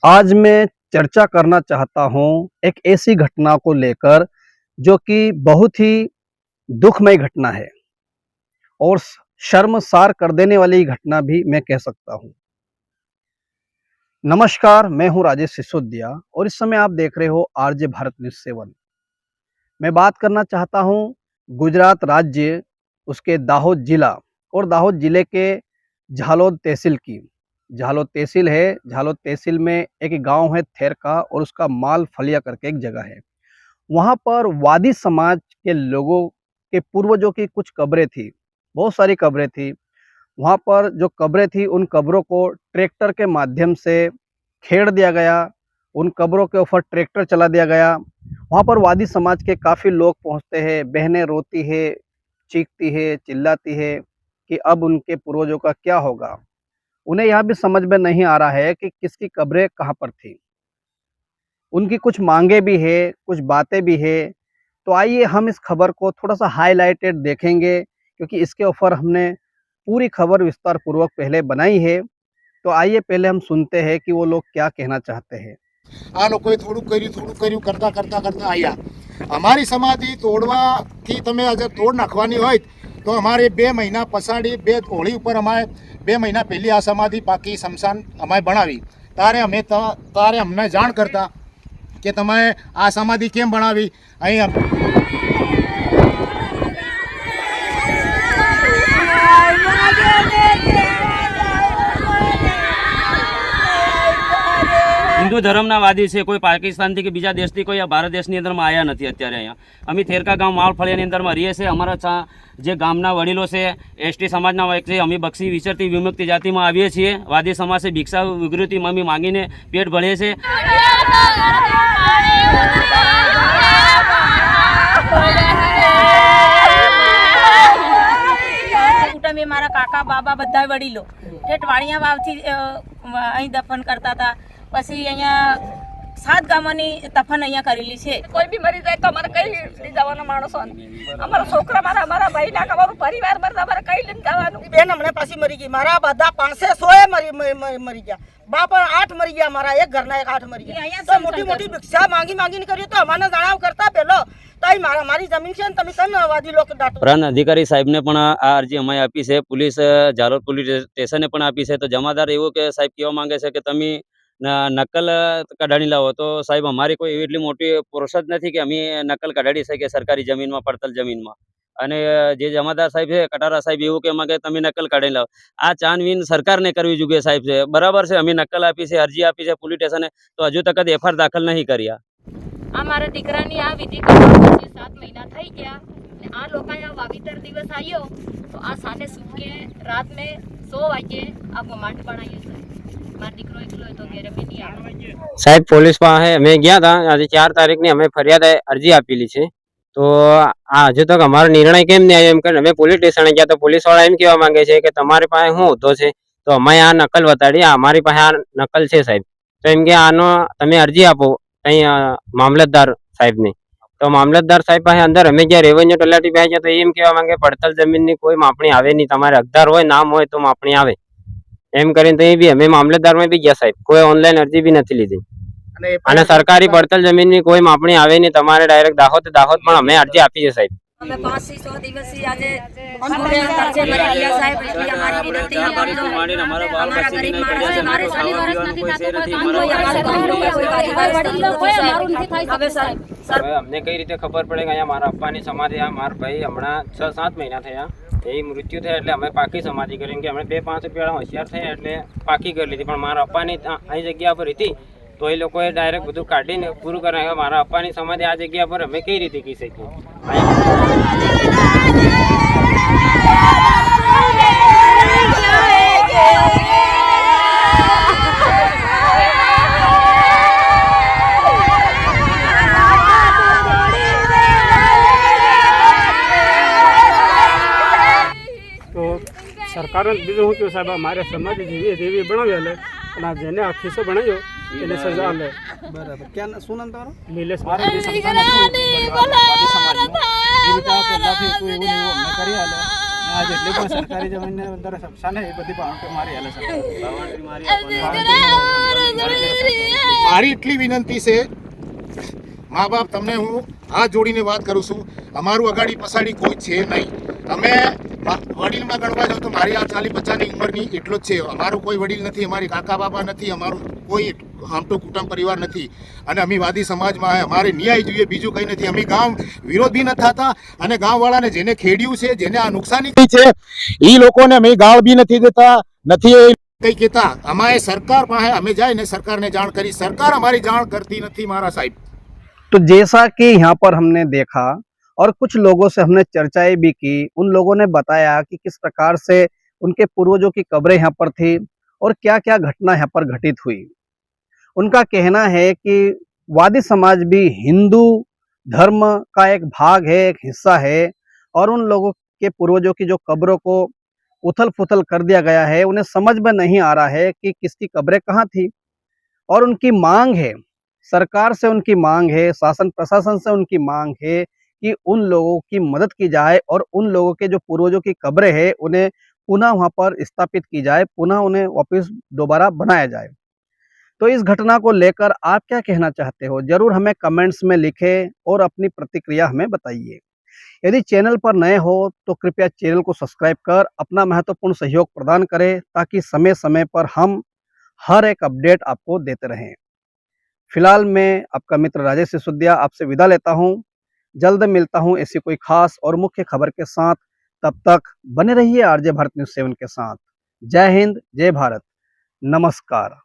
आज मैं चर्चा करना चाहता हूँ एक ऐसी घटना को लेकर जो कि बहुत ही दुखमय घटना है और शर्मसार कर देने वाली घटना भी मैं कह सकता हूँ। नमस्कार, मैं हूँ राजेश सिसोदिया और इस समय आप देख रहे हो आरजे भारत न्यूज़ 7। मैं बात करना चाहता हूँ गुजरात राज्य, उसके दाहोद जिला और दाहोद जिले के झालोद तहसील की। झालोद तहसील है, झालोद तहसील में एक गांव है थेरका और उसका माल फलिया करके एक जगह है। वहाँ पर वादी समाज के लोगों के पूर्वजों की कुछ कब्रें थी, बहुत सारी कब्रें थी। वहाँ पर जो कब्रें थी उन कब्रों को ट्रैक्टर के माध्यम से खेड़ दिया गया, उन कब्रों के ऊपर ट्रैक्टर चला दिया गया। वहाँ पर वादी समाज के काफ़ी लोग पहुँचते हैं, बहनें रोती है, चीखती है, चिल्लाती है कि अब उनके पूर्वजों का क्या होगा। उन्हें यह भी समझ में नहीं आ रहा है कि किसकी कब्रें कहाँ पर थी। उनकी कुछ मांगे भी है, कुछ बातें भी है। तो आइए हम इस खबर को थोड़ा-सा हाइलाइटेड देखेंगे क्योंकि इसके ऊपर हमने पूरी खबर विस्तार पूर्वक पहले बनाई है। तो आइए पहले हम सुनते हैं कि वो लोग क्या कहना चाहते हैं। आ लोकोए થોડું કર્યું કરતા કરતા કરતા આયા અમારી સમાધિ તોડવાથી તમે અગર તોડ નાખવાની હોય તો અમારે 2 મહિના પછાડી 2 હોળી ઉપર અમારે 2 મહિના પહેલી આ સમાધિ પાકી શમશાન અમારે બનાવી તારે અમને જાણ કરતા કે તમે આ સમાધિ કેમ બનાવી અહીં हिंदू धर्मना वादी है। कोई पाकिस्तान थी कि बीजा देश थी कोई भारत देश की अंदर में आया नहीं। अत्यारे अहींया अमी थेरका गाँव माळफळियानी अंदर में रहीए छीए। अमरा जे गामना वडीलो छे एसटी समाजना व्यक्ति अमी बक्षी विचरती विमुक्ति जाति में आवीए छीए। वादी समाज से भिक्षा विकृति में अमी मांगीने पेट भरीए छे। में मारा काका बाबा बधा वडीलो ठेठ वाड़िया वावथी अहीं दफन करता था। पछी अहींया 7 गामोनी दफन अहींया करेली छे। कोई भी मरी जाए तो अमारे कई लई जवाना माणसो अमारा छोकरा मारा भाई ना अमारो परिवार मरदा अमारे कई लई जवानु। बेन हमने पासी मरी गई। मारा बधा 500 मरी गया। बाप 8 मरी गया। मारा एक घर ना एक 8 मरी गया। तो मोटी मोटी भिक्षा मांगी मांगी करियो तो अमाने जणाव करता पेलो तो मारी जमीन छे तमे केम वादी लोग डाटो। प्रांत अधिकारी साहेब ने पण आ अरजी अमे आपी छे। पुलिस झालोद पुलिस स्टेशने पण आपी छे। तो जमादार एवो के साहेब केवा मांगे छे के तमे नकल कढाणी लावो। तो साहेब अमारी कोई एटली मोटी प्रोसेस नहीं कि अमी नकल कढाड़ी सके सरकारी जमीन में पड़तल जमीन में। अने जे जमादार साहेब है कटारा साहेब एवं कहवा के तमे नकल काढी लाव। आ छानबीन सरकार ने करवी जोईए साहेब से बराबर से। अमी नकल आपी छे, अर्जी आपी छे पुलिस स्टेशने तो हजू तक एफआईआर दाखल नहीं कर्या। અમારા દીકરાની આ વિધિ કરવા 7 મહિના થઈ ગયા ને આ લોકોએ આ વાવીતર દિવસ આવ્યો તો આ સાને સુકે રાત में 100 વાગે આ કમાન્ડ બનાવ્યો છે। મારો દીકરો એકલો હતો ઘરે મે નહીં આવ્યો સાહેબ પોલીસ પાસે અમે ગયા હતા। આજે 4 તારીખની અમે ફરિયાદ અરજી આપેલી છે। તો આ હજુ તક અમારો નિર્ણય કેમ નહીં આવ્યો એમ કરીને અમે પોલીસ સ્ટેશને ગયા તો પોલીસ વાળા એમ કહેવા માંગે છે કે તમારી પાસે શું હોતો છે। તો અમે આ નકલ બતાડી અમારી પાસે આ નકલ છે સાહેબ। તો એમ કે આનો તમે અરજી આપો અહીં મામલતદાર સાહેબ ને। તો મામલતદાર સાહેબ પાસે અંદર અમે ગયા રેવન્યુ તલાટી પાસે ગયા તો એમ કહેવા માંગે પડતલ જમીનની કોઈ માપણી આવે નહીં, તમારે હકદાર હોય નામ હોય તો માપણી આવે એમ કરીને। તો એ બી અમે મામલતદારમાં બી ગયા સાહેબ, કોઈ ઓનલાઈન અરજી બી નથી લીધી અને સરકારી પડતલ જમીનની કોઈ માપણી આવે નહીં, તમારે ડાયરેક્ટ દાહોદ પણ અમે અરજી આપી છે સાહેબ। અમે 500 દિવસથી આજે દરજે મરી ગયા સાહેબ। એટલી અમારી વિનંતી અમારા ગરીબ માણસ મારે સાલી વર્ષ નથી થતું કોઈ કામ કોઈ અમારે ગામનો કોઈ વાડી હવે સાહેબ અમને કઈ રીતે ખબર પડે કે અહીંયા મારા અપ્પાની સમાધિ આ મારા ભાઈ હમણાં 6-7 મહિના થયા એ મૃત્યુ થયા એટલે અમે પાકી સમાધિ કરી કે અમે 2-5 રૂપિયા હોશિયાર થયા એટલે પાકી કરી લીધી। પણ મારા અપ્પાની અહીં જગ્યા પર હતી तो ये लोग डायरेक्ट બધું કાઢીને પૂરું કરાવે। મારા અપ્પાની સમાધિ આ જગ્યા પર અમે કઈ રીતે કહી શકીએ। तो सरकार बीजू शू क्यों साहब मारे समाधि जेवी देवी बनावे અને જેને આ ખિસ્સો બનાવ્યો એને સજા લે। बराबर। क्या શું નામ તમારું? નિલેશ आज એટલી પણ સરકારી જમીનને અંદર સક્ષા ને એ બધી બાઉન્ડરી મારી હાલે છે। મારી એટલી વિનંતી છે, મા બાપ તમને હું હાથ જોડીને વાત કરું છું, અમારું અગાડી પછાડી કોઈ છે નહીં. અમે વડીલમાં ગણવા જાવ તો મારી આ 40-50ની ઉંમરની એટલો જ છે. અમારું કોઈ વડીલ નથી, અમારી કાકા બાપા નથી, અમારું કોઈ આમતો કુટુંબ પરિવાર નથી. અને અમે વાદી સમાજમાં અમારે ન્યાય જોઈએ, બીજું કંઈ નથી. અમે ગામ વિરોધ બી નથી થતા અને ગામવાળાને જેને ખેડ્યું છે, જેને આ નુકસાની થઈ છે, એ લોકોને અમે ગાળ બી નથી દેતા, નથી કઈ કહેતા. અમારે સરકાર પાસે અમે જઈને સરકારને જાણ કરી, સરકાર અમારી જાણ કરતી નથી મારા साहिब. तो जैसा कि यहाँ पर हमने देखा और कुछ लोगों से हमने चर्चाएं भी की, उन लोगों ने बताया कि किस प्रकार से उनके पूर्वजों की कब्रें यहाँ पर थी और क्या क्या घटना यहाँ पर घटित हुई। उनका कहना है कि वादी समाज भी हिंदू धर्म का एक भाग है, एक हिस्सा है, और उन लोगों के पूर्वजों की जो कब्रों को उथल पुथल कर दिया गया है, उन्हें समझ में नहीं आ रहा है कि किसकी कब्रें कहाँ थी। और उनकी मांग है, सरकार से उनकी मांग है, शासन प्रशासन से उनकी मांग है कि उन लोगों की मदद की जाए और उन लोगों के जो पूर्वजों की कब्रें हैं उन्हें पुनः वहां पर स्थापित की जाए, पुनः उन्हें वापस दोबारा बनाया जाए। तो इस घटना को लेकर आप क्या कहना चाहते हो, जरूर हमें कमेंट्स में लिखें और अपनी प्रतिक्रिया हमें बताइए। यदि चैनल पर नए हो तो कृपया चैनल को सब्सक्राइब कर अपना महत्वपूर्ण सहयोग प्रदान करें, ताकि समय समय पर हम हर एक अपडेट आपको देते रहें। फिलहाल मैं आपका मित्र राजेश सिसोदिया आपसे विदा लेता हूं। जल्द मिलता हूं ऐसी कोई खास और मुख्य खबर के साथ। तब तक बने रहिए आरजे भारत न्यूज़ 7 के साथ। जय हिंद, जय भारत, नमस्कार।